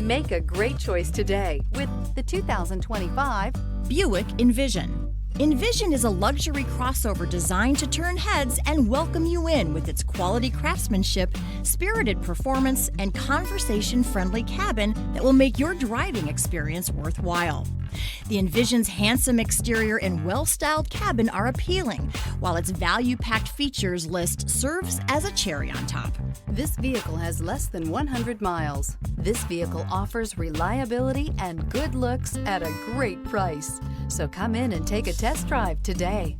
Make a great choice today with the 2025 Buick Envision. Envision is a luxury crossover designed to turn heads and welcome you in with its quality craftsmanship, spirited performance, and conversation-friendly cabin that will make your driving experience worthwhile. The Envision's handsome exterior and well-styled cabin are appealing, while its value-packed features list serves as a cherry on top. This vehicle has less than 100 miles. This vehicle offers reliability and good looks at a great price. So come in and take a test drive today.